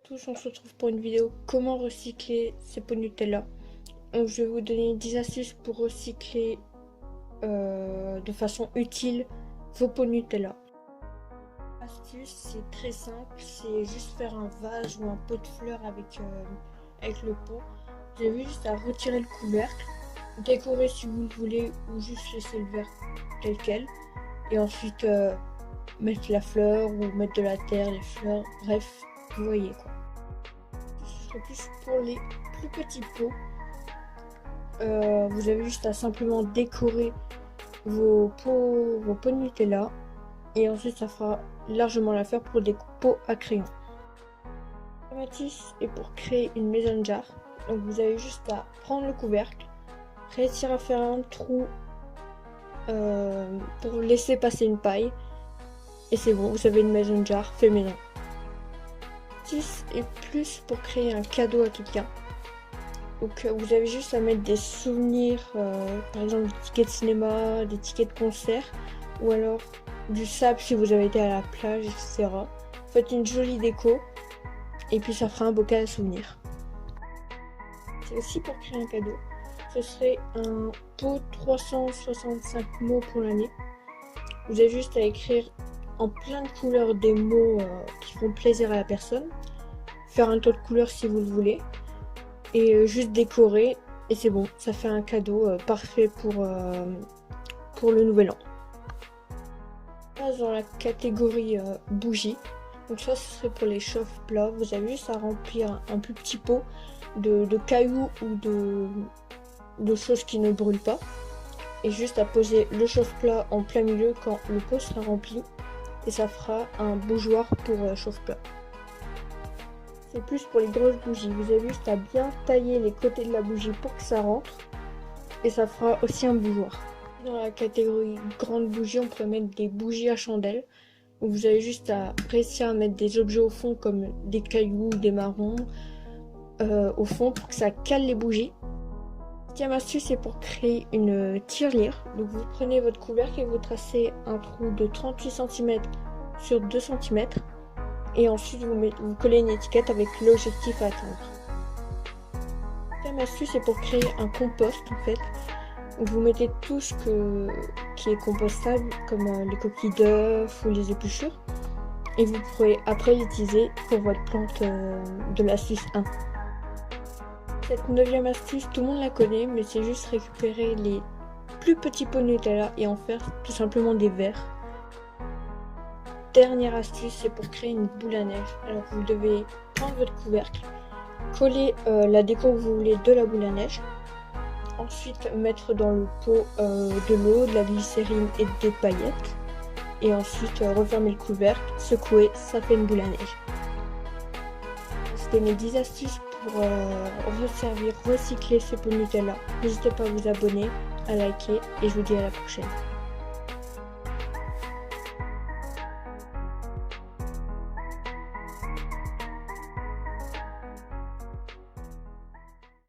Tous, on se retrouve pour une vidéo comment recycler ses pots Nutella. Donc je vais vous donner 10 astuces pour recycler de façon utile vos pots Nutella. L'astuce, c'est très simple, c'est juste faire un vase ou un pot de fleurs avec le pot. Vous avez juste à retirer le couvercle, décorer si vous le voulez ou juste laisser le verre tel quel. Et ensuite mettre la fleur ou mettre de la terre, les fleurs, bref, vous voyez quoi. Ce serait plus pour les plus petits pots. Vous avez juste à simplement décorer vos pots Nutella et ensuite ça fera largement l'affaire pour des pots à crayon. La matisse est pour créer une mason jar. Donc vous avez juste à prendre le couvercle, réussir à faire un trou pour laisser passer une paille et c'est bon, vous avez une mason jar fait maison. La matisse est plus pour créer un cadeau à quelqu'un. Donc vous avez juste à mettre des souvenirs, par exemple des tickets de cinéma, des tickets de concert, ou alors du sable si vous avez été à la plage, etc. Faites une jolie déco, et puis ça fera un bocal à souvenirs. C'est aussi pour créer un cadeau. Ce serait un pot 365 mots pour l'année. Vous avez juste à écrire en plein de couleurs des mots qui font plaisir à la personne. Faire un tas de couleurs si vous le voulez. Et juste décorer et c'est bon, ça fait un cadeau parfait pour le nouvel an. Dans la catégorie bougies, donc ça ce serait pour les chauffe-plats. Vous avez juste à remplir un plus petit pot de cailloux ou de choses qui ne brûlent pas et juste à poser le chauffe-plat en plein milieu quand le pot sera rempli et ça fera un bougeoir pour chauffe-plat. C'est plus pour les grosses bougies. Vous avez juste à bien tailler les côtés de la bougie pour que ça rentre. Et ça fera aussi un bougeoir. Dans la catégorie grande bougie, on pourrait mettre des bougies à chandelle. Où vous avez juste à réussir à mettre des objets au fond comme des cailloux, des marrons au fond pour que ça cale les bougies. Deuxième astuce, c'est pour créer une tirelire. Donc vous prenez votre couvercle et vous tracez un trou de 38 cm sur 2 cm. Et ensuite vous collez une étiquette avec l'objectif à atteindre. La deuxième astuce c'est pour créer un compost en fait. Vous mettez tout ce qui est compostable comme les coquilles d'œufs ou les épluchures. Et vous pourrez après l'utiliser pour votre plante de l'astuce 1. Cette 9e astuce, tout le monde la connaît, mais c'est juste récupérer les plus petits pots Nutella et en faire tout simplement des verres. Dernière astuce, c'est pour créer une boule à neige. Alors vous devez prendre votre couvercle, coller la déco que vous voulez de la boule à neige, ensuite mettre dans le pot de l'eau, de la glycérine et des paillettes, et ensuite refermer le couvercle, secouer, ça fait une boule à neige. C'était mes 10 astuces pour recycler ces pots Nutella. N'hésitez pas à vous abonner, à liker et je vous dis à la prochaine.